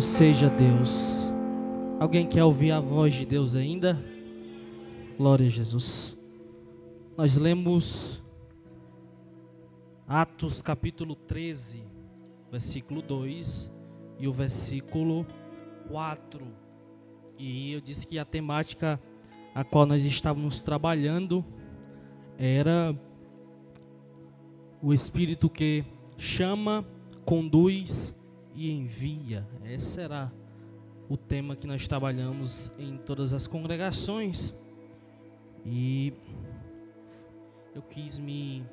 Seja Deus. Alguém quer ouvir a voz de Deus ainda? Glória a Jesus. Nós lemos Atos capítulo 13, versículo 2 e o versículo 4. E eu disse que a temática a qual nós estávamos trabalhando era o Espírito que chama, conduz e envia. Esse será o tema que nós trabalhamos em todas as congregações. E eu quis me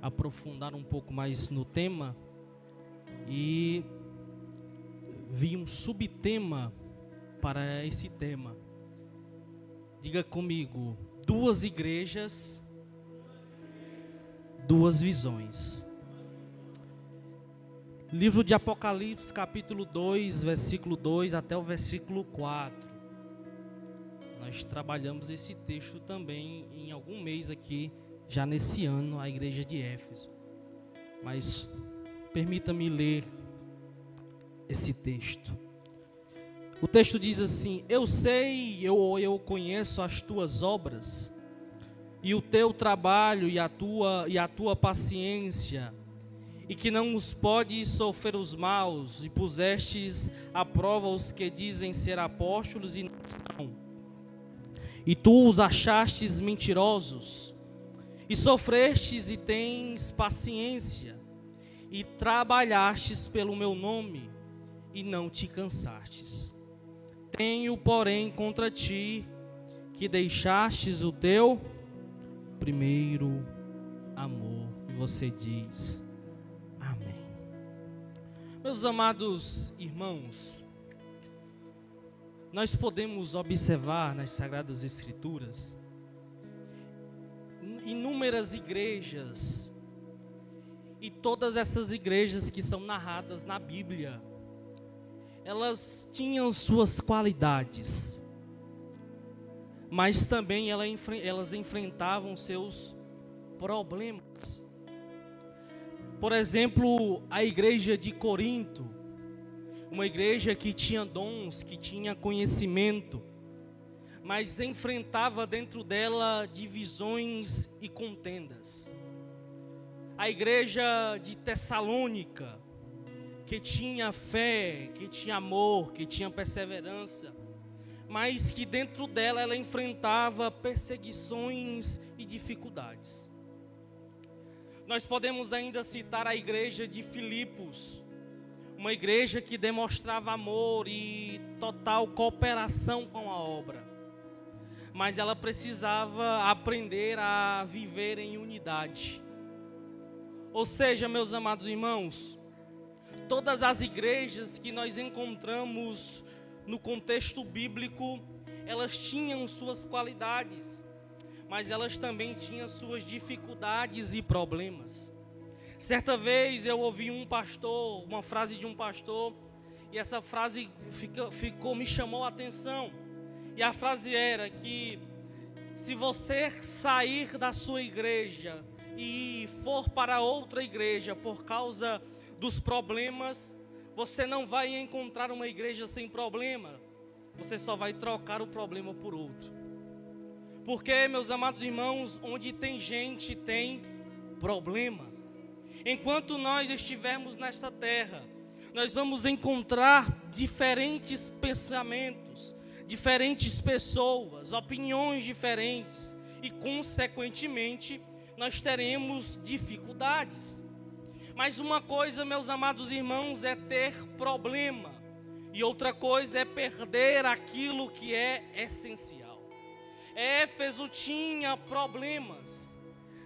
aprofundar um pouco mais no tema e vi um subtema para esse tema. Diga comigo: duas igrejas, duas visões. Livro de Apocalipse, capítulo 2, versículo 2 até o versículo 4. Nós trabalhamos esse texto também em algum mês aqui, já nesse ano, a igreja de Éfeso. Mas permita-me ler esse texto. O texto diz assim: eu sei, eu conheço as tuas obras, e o teu trabalho e a tua paciência, e que não os podes sofrer os maus, e pusestes à prova os que dizem ser apóstolos e não são. E tu os achastes mentirosos, e sofrestes e tens paciência, e trabalhastes pelo meu nome, e não te cansastes. Tenho, porém, contra ti, que deixastes o teu primeiro amor. E você diz: amém. Meus amados irmãos, nós podemos observar nas Sagradas Escrituras inúmeras igrejas, e todas essas igrejas que são narradas na Bíblia, elas tinham suas qualidades, mas também elas enfrentavam seus problemas. Por exemplo, a igreja de Corinto, uma igreja que tinha dons, que tinha conhecimento, mas enfrentava dentro dela divisões e contendas. A igreja de Tessalônica, que tinha fé, que tinha amor, que tinha perseverança, mas que dentro dela ela enfrentava perseguições e dificuldades. Nós podemos ainda citar a igreja de Filipos, uma igreja que demonstrava amor e total cooperação com a obra, mas ela precisava aprender a viver em unidade. Ou seja, meus amados irmãos, todas as igrejas que nós encontramos no contexto bíblico, elas tinham suas qualidades, mas elas também tinham suas dificuldades e problemas. Certa vez eu ouvi uma frase de um pastor, e essa frase me chamou a atenção. E a frase era que se você sair da sua igreja e for para outra igreja por causa dos problemas, você não vai encontrar uma igreja sem problema, você só vai trocar o problema por outro. Porque, meus amados irmãos, onde tem gente, tem problema. Enquanto nós estivermos nesta terra, nós vamos encontrar diferentes pensamentos, diferentes pessoas, opiniões diferentes, e consequentemente nós teremos dificuldades. Mas uma coisa, meus amados irmãos, é ter problema, e outra coisa é perder aquilo que é essencial. Éfeso tinha problemas,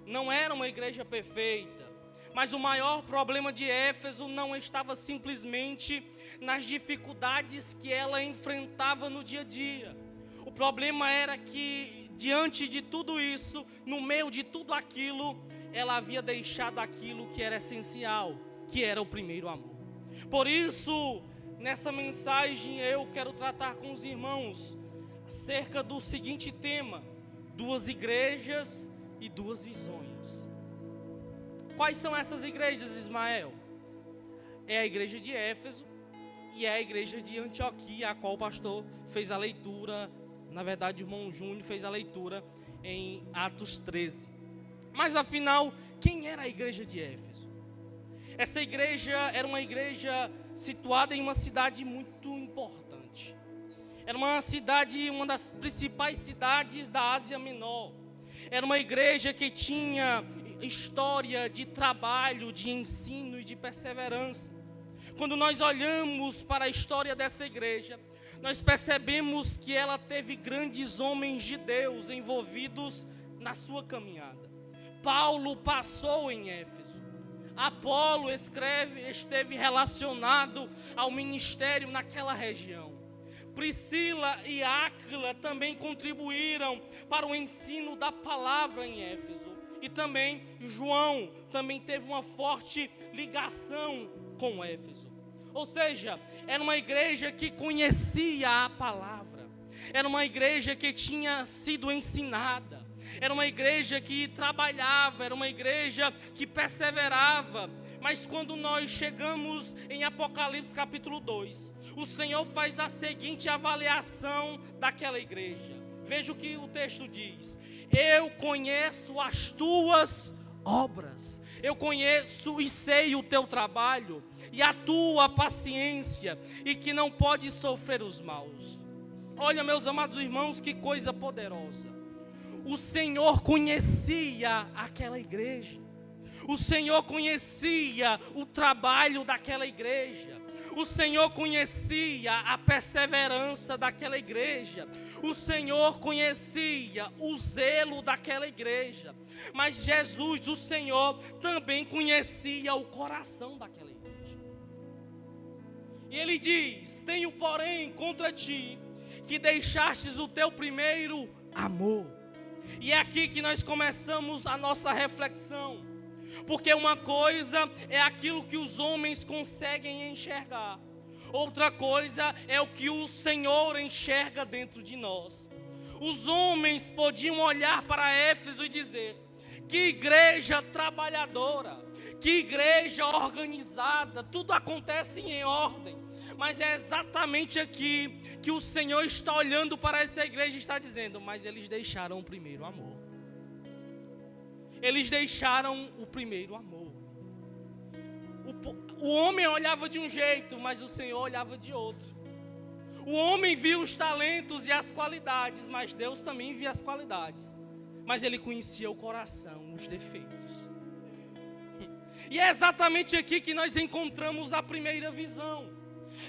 não era uma igreja perfeita, mas o maior problema de Éfeso não estava simplesmente nas dificuldades que ela enfrentava no dia a dia. O problema era que, diante de tudo isso, no meio de tudo aquilo, ela havia deixado aquilo que era essencial, que era o primeiro amor. Por isso, nessa mensagem eu quero tratar com os irmãos acerca do seguinte tema: duas igrejas e duas visões. Quais são essas igrejas, Ismael? É a igreja de Éfeso e é a igreja de Antioquia, a qual o pastor fez a leitura, na verdade o irmão Júnior fez a leitura em Atos 13. Mas afinal, quem era a igreja de Éfeso? Essa igreja era uma igreja situada em uma cidade muito importante. Era uma cidade, uma das principais cidades da Ásia Menor. Era uma igreja que tinha história de trabalho, de ensino e de perseverança. Quando nós olhamos para a história dessa igreja, nós percebemos que ela teve grandes homens de Deus envolvidos na sua caminhada. Paulo passou em Éfeso. Apolo esteve relacionado ao ministério naquela região. Priscila e Áquila também contribuíram para o ensino da palavra em Éfeso. E também João também teve uma forte ligação com Éfeso. Ou seja, era uma igreja que conhecia a palavra. Era uma igreja que tinha sido ensinada. Era uma igreja que trabalhava, era uma igreja que perseverava. Mas quando nós chegamos em Apocalipse capítulo 2, o Senhor faz a seguinte avaliação daquela igreja. Veja o que o texto diz: eu conheço as tuas obras, eu conheço e sei o teu trabalho, e a tua paciência, e que não pode sofrer os maus. Olha, meus amados irmãos, que coisa poderosa. O Senhor conhecia aquela igreja. O Senhor conhecia o trabalho daquela igreja. O Senhor conhecia a perseverança daquela igreja. O Senhor conhecia o zelo daquela igreja. Mas Jesus, o Senhor, também conhecia o coração daquela igreja. E Ele diz: tenho porém contra ti que deixastes o teu primeiro amor. E é aqui que nós começamos a nossa reflexão. Porque uma coisa é aquilo que os homens conseguem enxergar. Outra coisa é o que o Senhor enxerga dentro de nós. Os homens podiam olhar para Éfeso e dizer: que igreja trabalhadora, que igreja organizada, tudo acontece em ordem. Mas é exatamente aqui que o Senhor está olhando para essa igreja e está dizendo: mas eles deixaram o primeiro amor. Eles deixaram o primeiro amor. O homem olhava de um jeito, mas o Senhor olhava de outro. O homem via os talentos e as qualidades, mas Deus também via as qualidades. Mas Ele conhecia o coração, os defeitos. E é exatamente aqui que nós encontramos a primeira visão.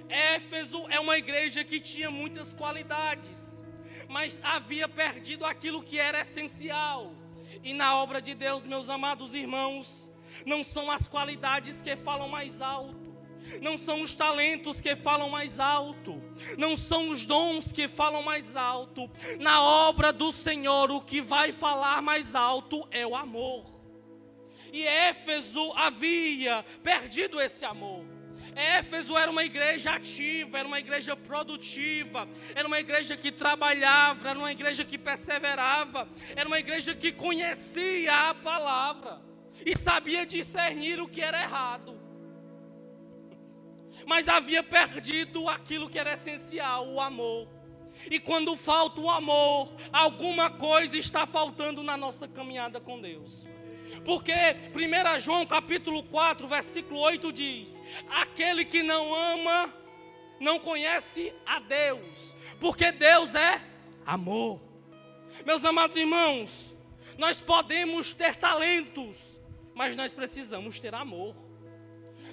Éfeso é uma igreja que tinha muitas qualidades, mas havia perdido aquilo que era essencial. E na obra de Deus, meus amados irmãos, não são as qualidades que falam mais alto, não são os talentos que falam mais alto, não são os dons que falam mais alto. Na obra do Senhor, o que vai falar mais alto é o amor. E Éfeso havia perdido esse amor. Éfeso era uma igreja ativa, era uma igreja produtiva, era uma igreja que trabalhava, era uma igreja que perseverava, era uma igreja que conhecia a palavra e sabia discernir o que era errado. Mas havia perdido aquilo que era essencial, o amor. E quando falta o amor, alguma coisa está faltando na nossa caminhada com Deus. Porque 1 João capítulo 4, versículo 8 diz: aquele que não ama, não conhece a Deus, porque Deus é amor. Meus amados irmãos, nós podemos ter talentos, mas nós precisamos ter amor.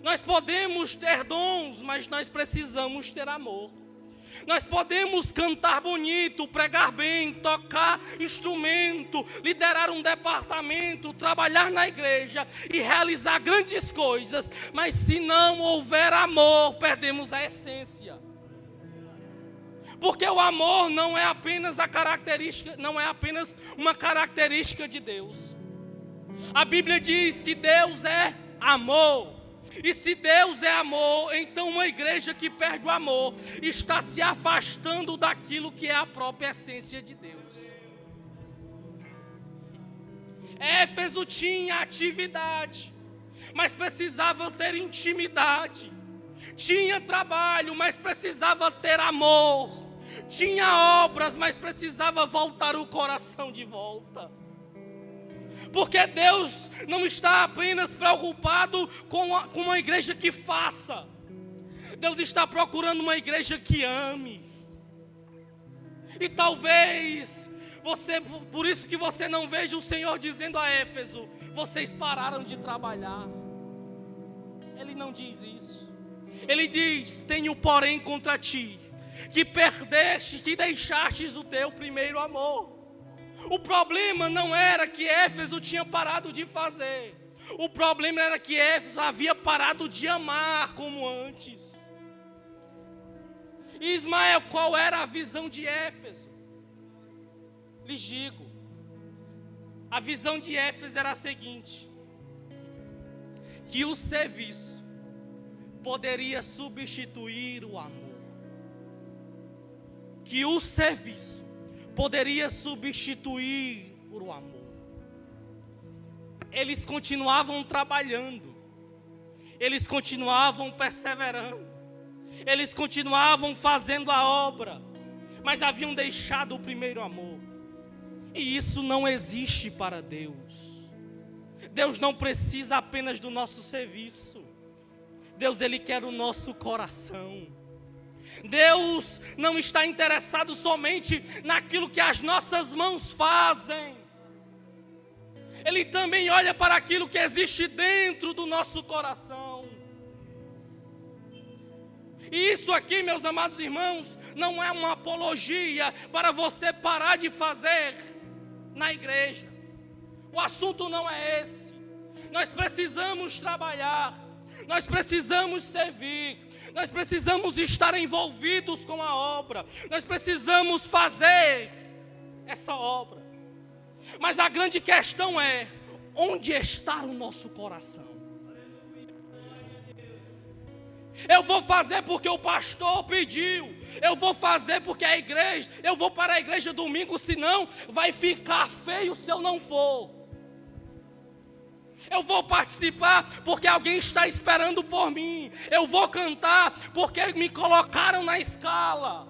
Nós podemos ter dons, mas nós precisamos ter amor. Nós podemos cantar bonito, pregar bem, tocar instrumento, liderar um departamento, trabalhar na igreja e realizar grandes coisas, mas se não houver amor, perdemos a essência. Porque o amor não é apenas uma característica de Deus. A Bíblia diz que Deus é amor. E se Deus é amor, então uma igreja que perde o amor está se afastando daquilo que é a própria essência de Deus. Éfeso tinha atividade, mas precisava ter intimidade. Tinha trabalho, mas precisava ter amor. Tinha obras, mas precisava voltar o coração de volta. Porque Deus não está apenas preocupado com uma igreja que faça. Deus está procurando uma igreja que ame. E talvez por isso que você não veja o Senhor dizendo a Éfeso: vocês pararam de trabalhar. Ele não diz isso. Ele diz: tenho porém contra ti, que perdeste, que deixastes o teu primeiro amor. O problema não era que Éfeso tinha parado de fazer. O problema era que Éfeso havia parado de amar como antes. Ismael, qual era a visão de Éfeso? Lhes digo, a visão de Éfeso era a seguinte: que o serviço poderia substituir o amor. Que o serviço poderia substituir o amor. Eles continuavam trabalhando, eles continuavam perseverando, eles continuavam fazendo a obra, mas haviam deixado o primeiro amor. E isso não existe para Deus. Deus não precisa apenas do nosso serviço. Deus, Ele quer o nosso coração. Deus não está interessado somente naquilo que as nossas mãos fazem. Ele também olha para aquilo que existe dentro do nosso coração. E isso aqui, meus amados irmãos, não é uma apologia para você parar de fazer na igreja. O assunto não é esse. Nós precisamos trabalhar, nós precisamos servir, nós precisamos estar envolvidos com a obra, nós precisamos fazer essa obra. Mas a grande questão é: onde está o nosso coração? Eu vou fazer porque o pastor pediu, eu vou fazer porque a igreja, eu vou para a igreja domingo, senão vai ficar feio se eu não for. Eu vou participar porque alguém está esperando por mim. Eu vou cantar porque me colocaram na escala.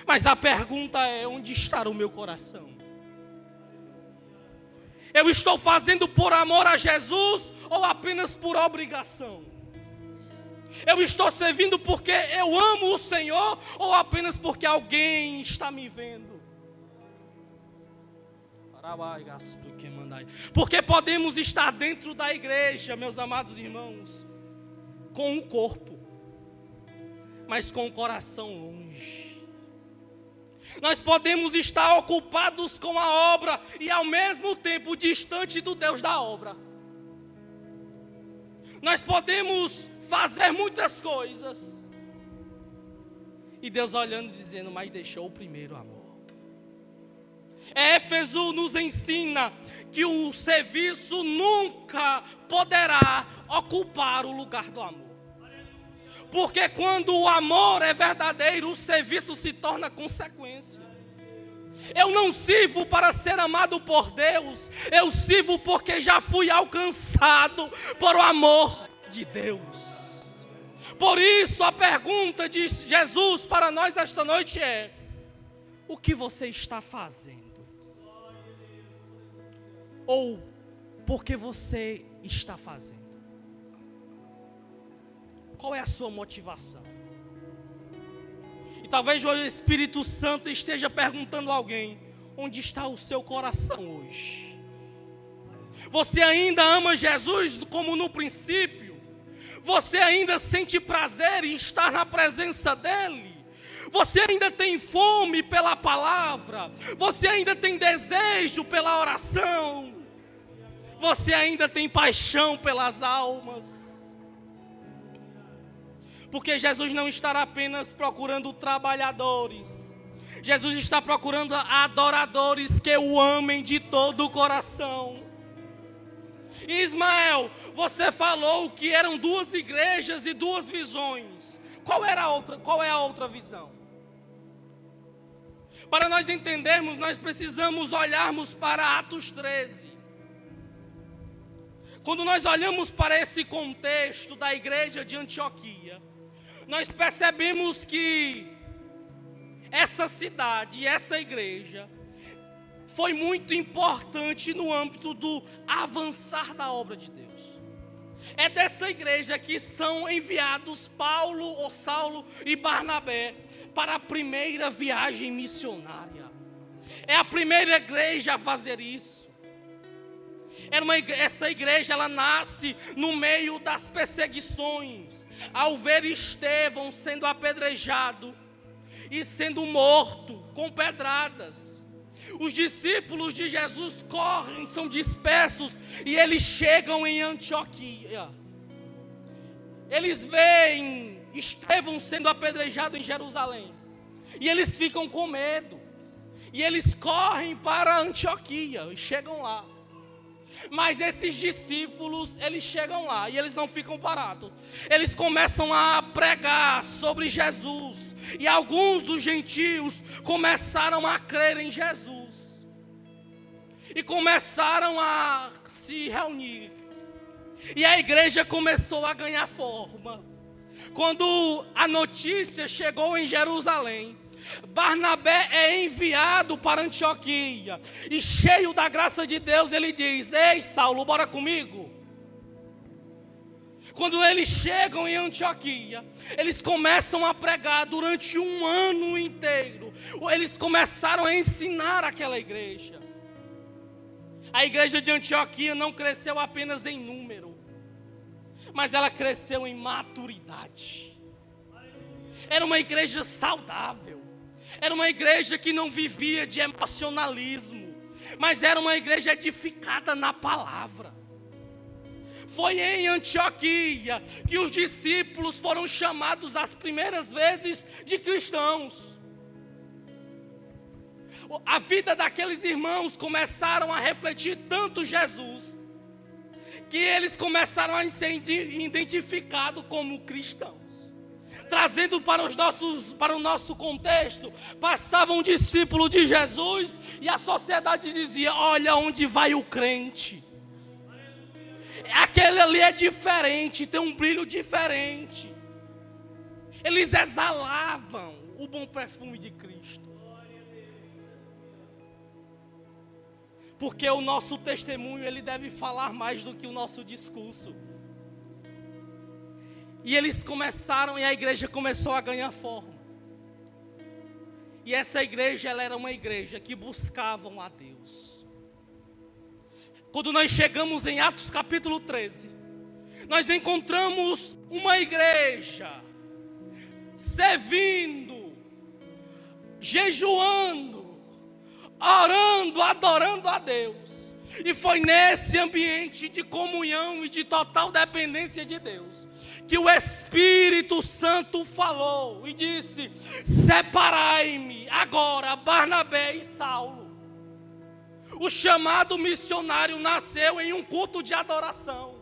Mas a pergunta é: onde está o meu coração? Eu estou fazendo por amor a Jesus ou apenas por obrigação? Eu estou servindo porque eu amo o Senhor ou apenas porque alguém está me vendo? Porque podemos estar dentro da igreja, meus amados irmãos, com o corpo, mas com o coração longe. Nós podemos estar ocupados com a obra e ao mesmo tempo distante do Deus da obra. Nós podemos fazer muitas coisas e Deus olhando e dizendo: mas deixou o primeiro amor. Éfeso nos ensina que o serviço nunca poderá ocupar o lugar do amor. Porque quando o amor é verdadeiro, o serviço se torna consequência. Eu não sirvo para ser amado por Deus, eu sirvo porque já fui alcançado por o amor de Deus. Por isso a pergunta de Jesus para nós esta noite é: o que você está fazendo? Ou por que você está fazendo? Qual é a sua motivação? E talvez o Espírito Santo esteja perguntando a alguém: onde está o seu coração hoje? Você ainda ama Jesus como no princípio? Você ainda sente prazer em estar na presença dEle? Você ainda tem fome pela palavra? Você ainda tem desejo pela oração? Você ainda tem paixão pelas almas? Porque Jesus não estará apenas procurando trabalhadores. Jesus está procurando adoradores que o amem de todo o coração. Ismael, você falou que eram duas igrejas e duas visões. Qual é a outra visão? Para nós entendermos, nós precisamos olharmos para Atos 13. Quando nós olhamos para esse contexto da igreja de Antioquia, nós percebemos que essa cidade, essa igreja, foi muito importante no âmbito do avançar da obra de Deus. É dessa igreja que são enviados Paulo, ou Saulo e Barnabé para a primeira viagem missionária. É a primeira igreja a fazer isso. Essa igreja, ela nasce no meio das perseguições. Ao ver Estevão sendo apedrejado e sendo morto com pedradas, os discípulos de Jesus correm, são dispersos, e eles chegam em Antioquia. Eles veem Estevão sendo apedrejado em Jerusalém, e eles ficam com medo, e eles correm para Antioquia, e chegam lá. Mas esses discípulos, eles chegam lá e eles não ficam parados. Eles começam a pregar sobre Jesus. E alguns dos gentios começaram a crer em Jesus. E começaram a se reunir. E a igreja começou a ganhar forma. Quando a notícia chegou em Jerusalém, Barnabé é enviado para Antioquia, e cheio da graça de Deus, ele diz: ei, Saulo, bora comigo. Quando eles chegam em Antioquia, eles começam a pregar durante um ano inteiro. Eles começaram a ensinar aquela igreja. A igreja de Antioquia não cresceu apenas em número, mas ela cresceu em maturidade. Era uma igreja saudável. Era uma igreja que não vivia de emocionalismo, mas era uma igreja edificada na palavra. Foi em Antioquia que os discípulos foram chamados as primeiras vezes de cristãos. A vida daqueles irmãos começaram a refletir tanto Jesus, que eles começaram a ser identificados como cristãos. Trazendo para o nosso contexto, passava um discípulo de Jesus e a sociedade dizia: olha onde vai o crente. Aquele ali é diferente, tem um brilho diferente. Eles exalavam o bom perfume de Cristo. Porque o nosso testemunho, ele deve falar mais do que o nosso discurso. E eles começaram, e a igreja começou a ganhar forma. E essa igreja, ela era uma igreja que buscavam a Deus. Quando nós chegamos em Atos capítulo 13, nós encontramos uma igreja servindo, jejuando, orando, adorando a Deus. E foi nesse ambiente de comunhão e de total dependência de Deus que o Espírito Santo falou e disse: separai-me agora Barnabé e Saulo. O chamado missionário nasceu em um culto de adoração.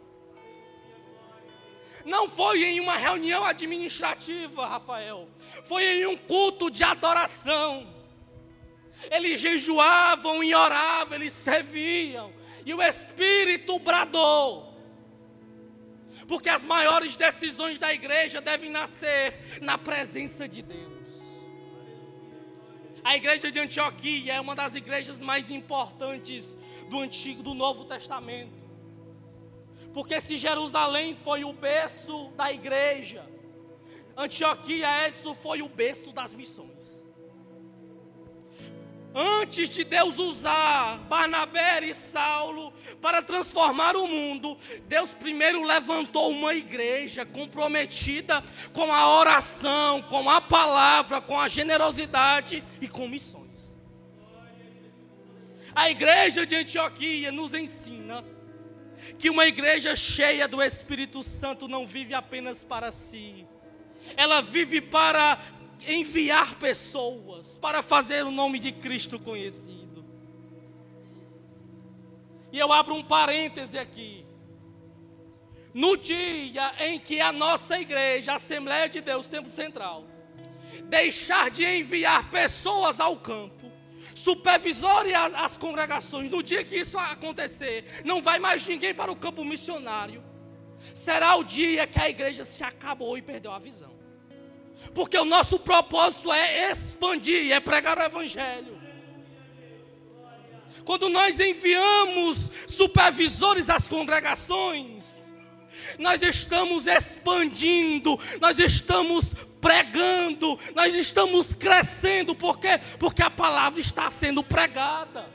Não foi em uma reunião administrativa, Rafael. Foi em um culto de adoração. Eles jejuavam e oravam, eles serviam. E o Espírito bradou. Porque as maiores decisões da igreja devem nascer na presença de Deus. A igreja de Antioquia é uma das igrejas mais importantes do Novo Testamento. Porque se Jerusalém foi o berço da igreja, Antioquia, Edson, foi o berço das missões. Antes de Deus usar Barnabé e Saulo para transformar o mundo, Deus primeiro levantou uma igreja comprometida com a oração, com a palavra, com a generosidade e com missões. A igreja de Antioquia nos ensina que uma igreja cheia do Espírito Santo não vive apenas para si. Ela vive para enviar pessoas, para fazer o nome de Cristo conhecido. E eu abro um parêntese aqui. No dia em que a nossa igreja, a Assembleia de Deus, Templo Central, deixar de enviar pessoas ao campo, Supervisore as congregações. No dia que isso acontecer, não vai mais ninguém para o campo missionário. Será o dia que a igreja se acabou e perdeu a visão. Porque o nosso propósito é expandir, é pregar o evangelho. Quando nós enviamos supervisores às congregações, nós estamos expandindo, nós estamos pregando, nós estamos crescendo. Por quê? Porque a palavra está sendo pregada.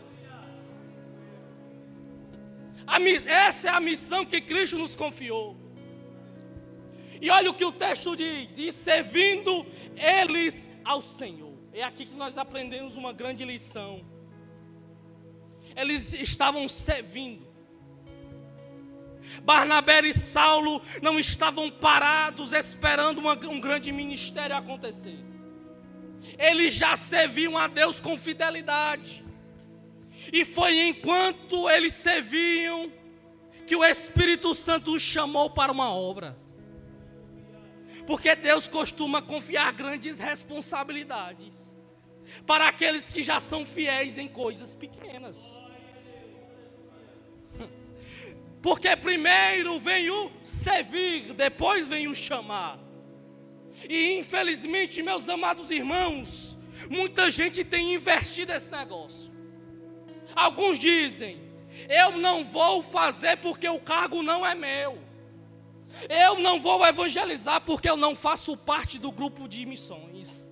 Essa é a missão que Cristo nos confiou. E olha o que o texto diz: e servindo eles ao Senhor. É aqui que nós aprendemos uma grande lição. Eles estavam servindo. Barnabé e Saulo não estavam parados esperando um grande ministério acontecer. Eles já serviam a Deus com fidelidade. E foi enquanto eles serviam que o Espírito Santo os chamou para uma obra. Porque Deus costuma confiar grandes responsabilidades para aqueles que já são fiéis em coisas pequenas. Porque primeiro vem o servir, depois vem o chamar. E infelizmente, meus amados irmãos, muita gente tem invertido esse negócio. Alguns dizem: eu não vou fazer porque o cargo não é meu. Eu não vou evangelizar porque eu não faço parte do grupo de missões.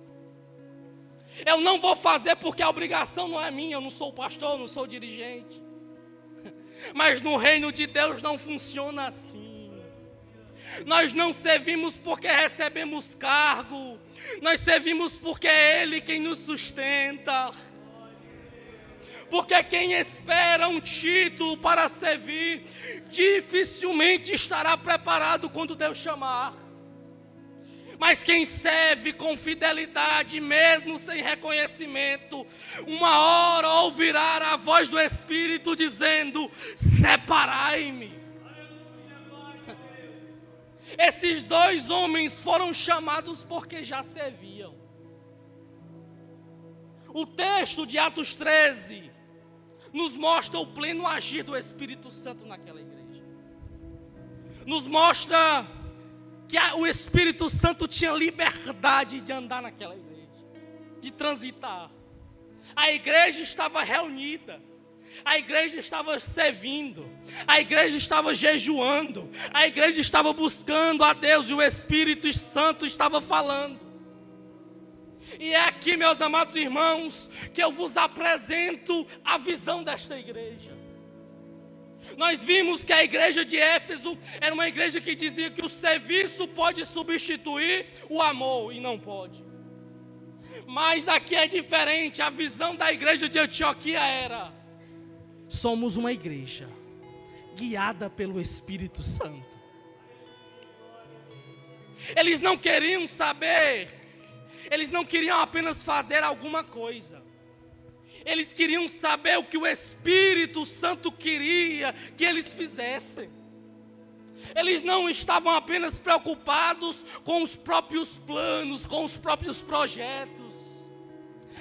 Eu não vou fazer porque a obrigação não é minha, eu não sou pastor, eu não sou dirigente. Mas no reino de Deus não funciona assim. Nós não servimos porque recebemos cargo. Nós servimos porque é Ele quem nos sustenta. Porque quem espera um título para servir, dificilmente estará preparado quando Deus chamar. Mas quem serve com fidelidade, mesmo sem reconhecimento, uma hora ouvirá a voz do Espírito dizendo: separai-me. Esses dois homens foram chamados porque já serviam. O texto de Atos 13 nos mostra o pleno agir do Espírito Santo naquela igreja. Nos mostra que o Espírito Santo tinha liberdade de andar naquela igreja, de transitar. A igreja estava reunida, a igreja estava servindo, a igreja estava jejuando, a igreja estava buscando a Deus e o Espírito Santo estava falando. E é aqui, meus amados irmãos, que eu vos apresento a visão desta igreja. Nós vimos que a igreja de Éfeso era uma igreja que dizia que o serviço pode substituir o amor, e não pode. Mas aqui é diferente. A visão da igreja de Antioquia era: somos uma igreja guiada pelo Espírito Santo. Eles não queriam saber, eles não queriam apenas fazer alguma coisa. Eles queriam saber o que o Espírito Santo queria que eles fizessem. Eles não estavam apenas preocupados com os próprios planos, com os próprios projetos.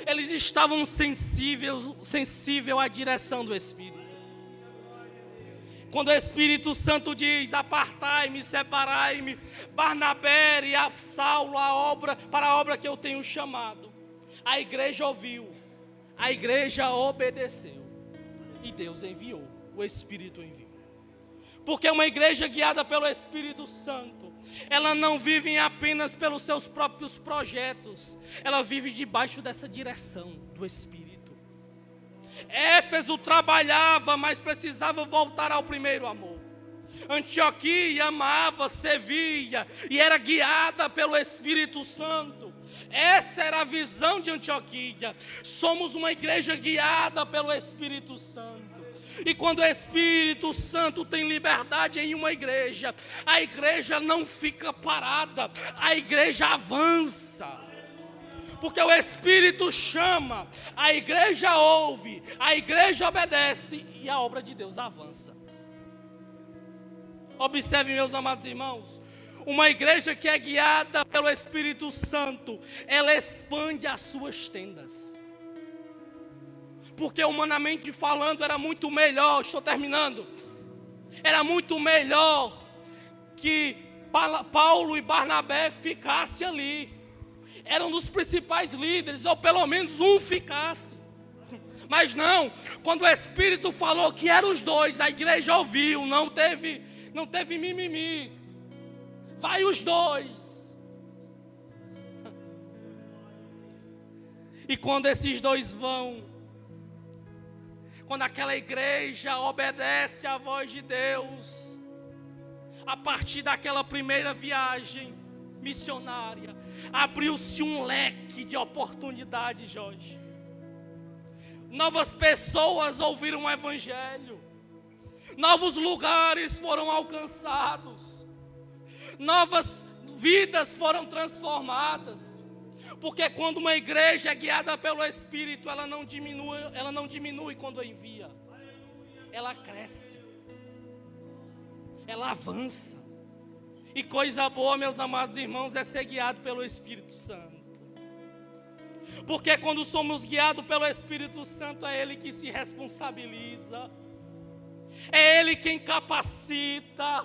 Eles estavam sensíveis à direção do Espírito. Quando o Espírito Santo diz: apartai-me, separai-me, Barnabé e Saulo para a obra que eu tenho chamado, a igreja ouviu. A igreja obedeceu e Deus enviou, o Espírito enviou. Porque uma igreja guiada pelo Espírito Santo, ela não vive apenas pelos seus próprios projetos, ela vive debaixo dessa direção do Espírito. Éfeso trabalhava, mas precisava voltar ao primeiro amor. Antioquia amava, servia e era guiada pelo Espírito Santo. Essa era a visão de Antioquia. Somos uma igreja guiada pelo Espírito Santo. E quando o Espírito Santo tem liberdade em uma igreja, a igreja não fica parada, a igreja avança. Porque o Espírito chama, a igreja ouve, a igreja obedece e a obra de Deus avança. Observe, meus amados irmãos, uma igreja que é guiada pelo Espírito Santo, ela expande as suas tendas. Porque humanamente falando era muito melhor, estou terminando, era muito melhor que Paulo e Barnabé ficassem ali. Eram dos principais líderes, ou pelo menos um ficasse. Mas não, quando o Espírito falou que eram os dois, a igreja ouviu, não teve mimimi. Vai os dois. E quando esses dois vão, quando aquela igreja obedece à voz de Deus, a partir daquela primeira viagem missionária, abriu-se um leque de oportunidades, Jorge. Novas pessoas ouviram o Evangelho, novos lugares foram alcançados, novas vidas foram transformadas. Porque quando uma igreja é guiada pelo Espírito, ela não diminui quando envia. Ela cresce. Ela avança. E coisa boa, meus amados irmãos, é ser guiado pelo Espírito Santo. Porque quando somos guiados pelo Espírito Santo, é Ele que se responsabiliza. É Ele quem capacita.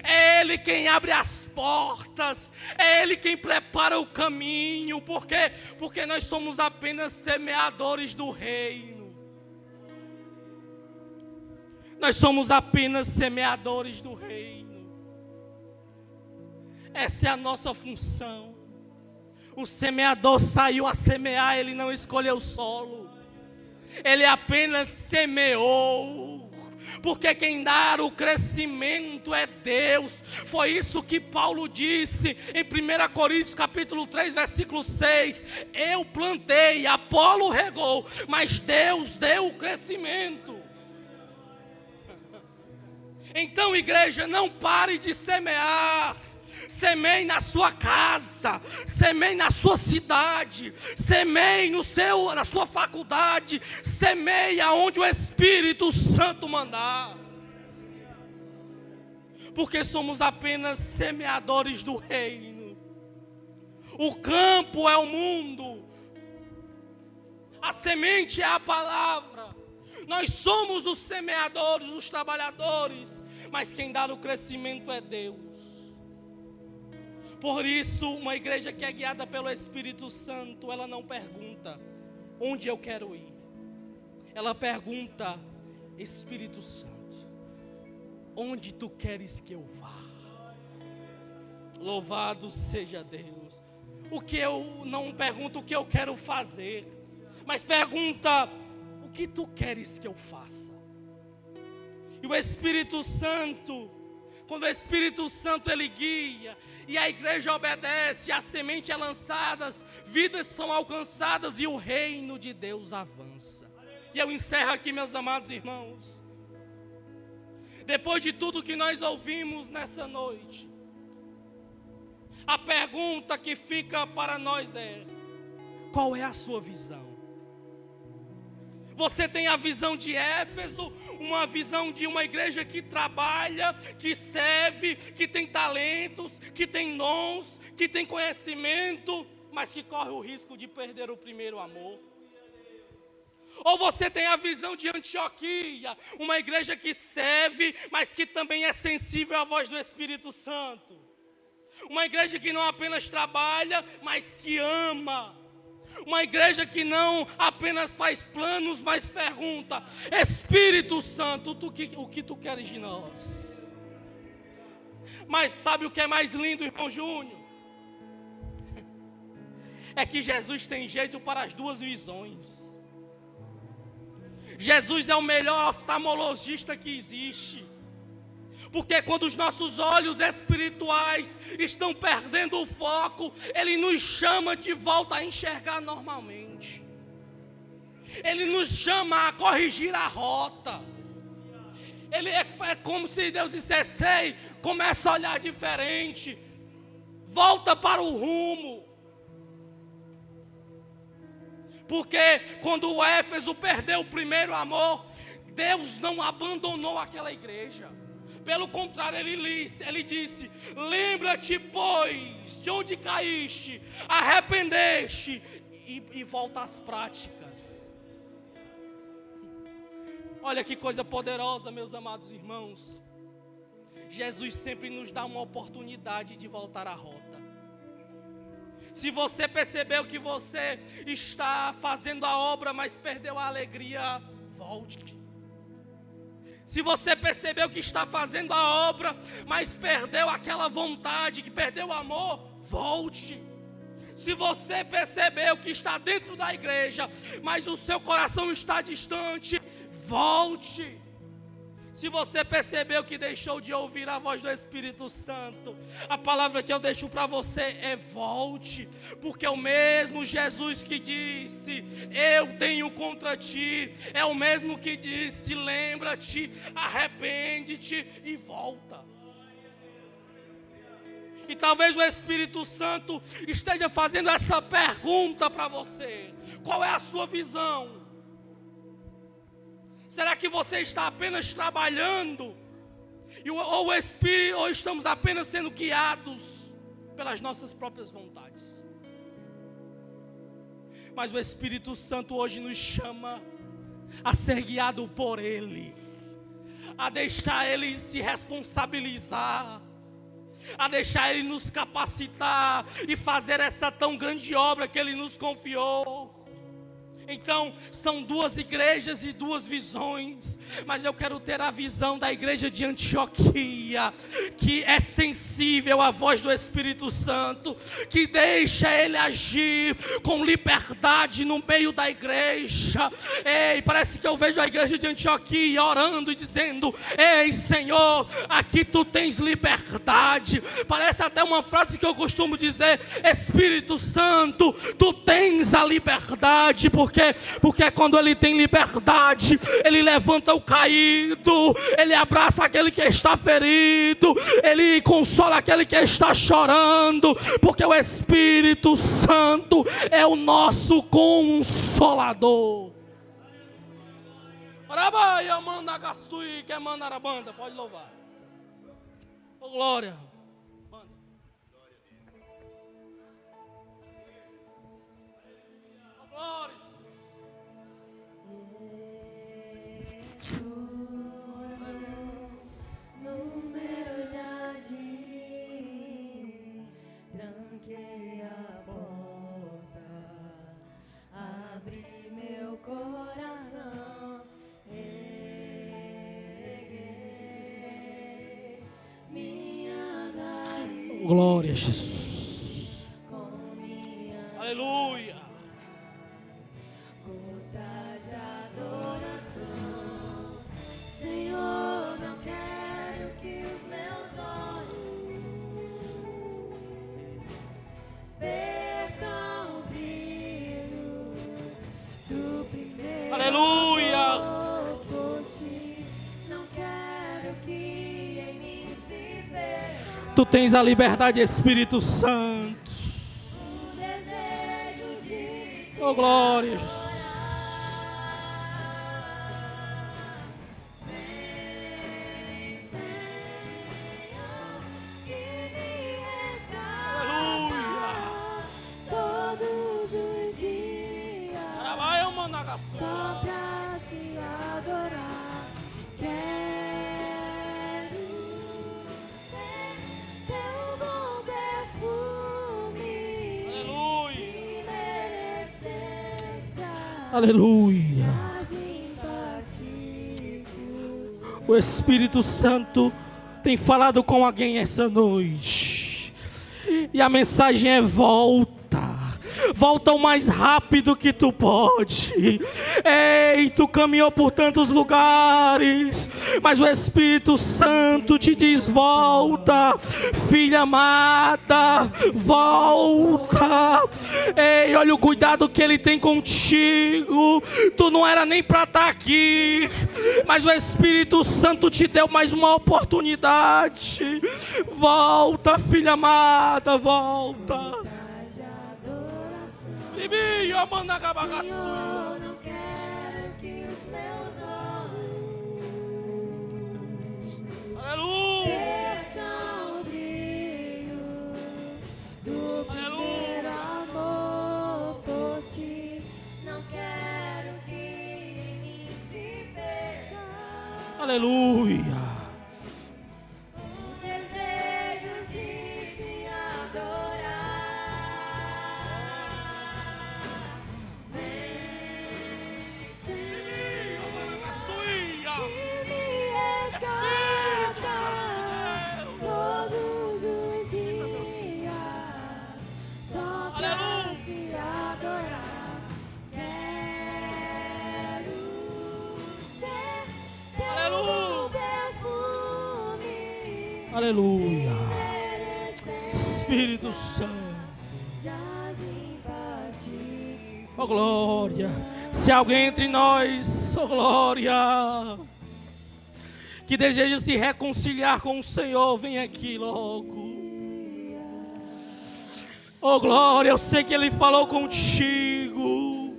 É Ele quem abre as portas. É Ele quem prepara o caminho. Por quê? Porque nós somos apenas semeadores do reino. Nós somos apenas semeadores do reino. Essa é a nossa função. O semeador saiu a semear, ele não escolheu o solo. Ele apenas semeou. Porque quem dá o crescimento é Deus. Foi isso que Paulo disse em 1 Coríntios capítulo 3, versículo 6. Eu plantei, Apolo regou, mas Deus deu o crescimento. Então, igreja, não pare de semear. Semeie na sua casa, semeie na sua cidade, semeie na sua faculdade, semeie aonde o Espírito Santo mandar. Porque somos apenas semeadores do reino. O campo é o mundo, a semente é a palavra. Nós somos os semeadores, os trabalhadores, mas quem dá o crescimento é Deus. Por isso, uma igreja que é guiada pelo Espírito Santo, ela não pergunta onde eu quero ir. Ela pergunta: Espírito Santo, onde tu queres que eu vá? Louvado seja Deus. O que eu não pergunto o que eu quero fazer, mas pergunta: o que tu queres que eu faça? E o Espírito Santo, quando o Espírito Santo ele guia, e a igreja obedece, a semente é lançada, vidas são alcançadas e o reino de Deus avança. E eu encerro aqui, meus amados irmãos. Depois de tudo que nós ouvimos nessa noite, a pergunta que fica para nós é: qual é a sua visão? Você tem a visão de Éfeso, uma visão de uma igreja que trabalha, que serve, que tem talentos, que tem dons, que tem conhecimento, mas que corre o risco de perder o primeiro amor? Ou você tem a visão de Antioquia, uma igreja que serve, mas que também é sensível à voz do Espírito Santo? Uma igreja que não apenas trabalha, mas que ama. Uma igreja que não apenas faz planos, mas pergunta: Espírito Santo, o que tu queres de nós? Mas sabe o que é mais lindo, irmão Júnior? É que Jesus tem jeito para as duas visões. Jesus é o melhor oftalmologista que existe. Porque quando os nossos olhos espirituais estão perdendo o foco, Ele nos chama de volta a enxergar normalmente. Ele nos chama a corrigir a rota. Ele é como se Deus dissesse: ei, começa a olhar diferente, volta para o rumo. Porque quando o Éfeso perdeu o primeiro amor, Deus não abandonou aquela igreja. Pelo contrário, ele disse: lembra-te, pois, de onde caíste, arrependeste e volta às práticas. Olha que coisa poderosa, meus amados irmãos. Jesus sempre nos dá uma oportunidade de voltar à rota. Se você percebeu que você está fazendo a obra, mas perdeu a alegria, volte. Se você percebeu que está fazendo a obra, mas perdeu aquela vontade, que perdeu o amor, volte. Se você percebeu que está dentro da igreja, mas o seu coração está distante, volte. Se você percebeu que deixou de ouvir a voz do Espírito Santo, a palavra que eu deixo para você é volte, porque o mesmo Jesus que disse, eu tenho contra ti, é o mesmo que disse, lembra-te, arrepende-te e volta. E talvez o Espírito Santo esteja fazendo essa pergunta para você: qual é a sua visão? Será que você está apenas trabalhando? Ou estamos apenas sendo guiados pelas nossas próprias vontades? Mas o Espírito Santo hoje nos chama a ser guiado por Ele, a deixar Ele se responsabilizar, a deixar Ele nos capacitar e fazer essa tão grande obra que Ele nos confiou. Então, são duas igrejas e duas visões, mas eu quero ter a visão da igreja de Antioquia, que é sensível à voz do Espírito Santo, que deixa Ele agir com liberdade no meio da igreja. Ei, parece que eu vejo a igreja de Antioquia orando e dizendo: ei, Senhor, aqui Tu tens liberdade. Parece até uma frase que eu costumo dizer: Espírito Santo, Tu tens a liberdade, porque quando Ele tem liberdade, Ele levanta o caído, Ele abraça aquele que está ferido, Ele consola aquele que está chorando, porque o Espírito Santo é o nosso Consolador. Pode louvar. Oh, glória. Oh, glória. No meu jardim, tranquei a porta, abri meu coração, erguei minhas raízes. Glória a Jesus. Aleluia. Gotas de adoração, Senhor, não quero que os meus olhos percam o brilho do primeiro. Aleluia. Amor por ti. Não quero que em mim se perca Tu tens a liberdade, Espírito Santo. o desejo de te Oh, glória a Jesus. Vem, Senhor, e me Aleluia. resgata todos os dias, só pra te adorar. Quero ser teu bom perfume, Aleluia. e merecência. Aleluia. O Espírito Santo tem falado com alguém essa noite. E a mensagem é: volta. Volta o mais rápido que tu pode. Ei, tu caminhou por tantos lugares, mas o Espírito Santo te diz: volta, filha amada, volta. Ei, olha o cuidado que Ele tem contigo. Tu não era nem para estar aqui, mas o Espírito Santo te deu mais uma oportunidade. Volta, filha amada, volta. Senhor, não quero que os meus olhos Aleluia. percam o brilho do primeiro amor por ti. Não quero que em mim se perca Aleluia. O desejo de te adorar. Vem, Senhor, e me resgata todos os dias, só pra te adorar. Quero ser teu perfume. Aleluia. Merecer Espírito Santo. jardim batido. Oh glória. Se alguém entre nós, oh glória, que deseja se reconciliar com o Senhor, vem aqui logo. Oh glória, eu sei que Ele falou contigo.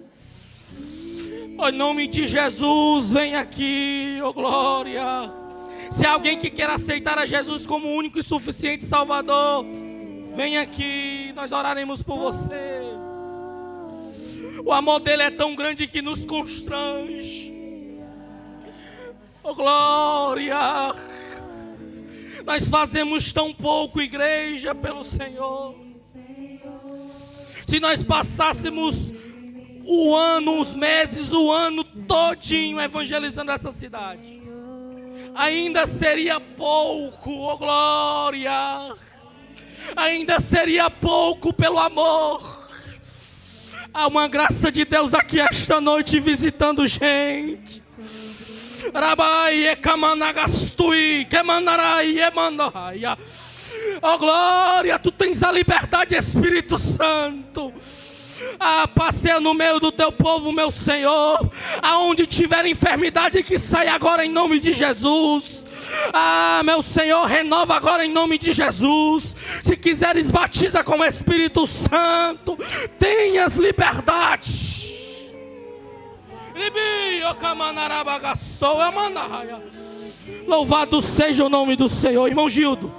Oh, em nome de Jesus, vem aqui, oh glória. Se há alguém que quer aceitar a Jesus como único e suficiente Salvador, vem aqui, nós oraremos por você. O amor dele é tão grande que nos constrange. Oh glória. Nós fazemos tão pouco, igreja, pelo Senhor. Se nós passássemos o ano, os meses, o ano todinho evangelizando essa cidade, ainda seria pouco, oh glória. Ainda seria pouco pelo amor. Há uma graça de Deus aqui esta noite visitando gente. Rabai e kamanagastui, kemanarai e mandaia. Oh glória, tu tens a liberdade, Espírito Santo. Passeia no meio do teu povo, meu Senhor. Aonde tiver enfermidade, que saia agora em nome de Jesus. Meu Senhor, renova agora em nome de Jesus. Se quiseres, batiza com o Espírito Santo. Tenhas liberdade. Louvado seja o nome do Senhor. Irmão Gildo,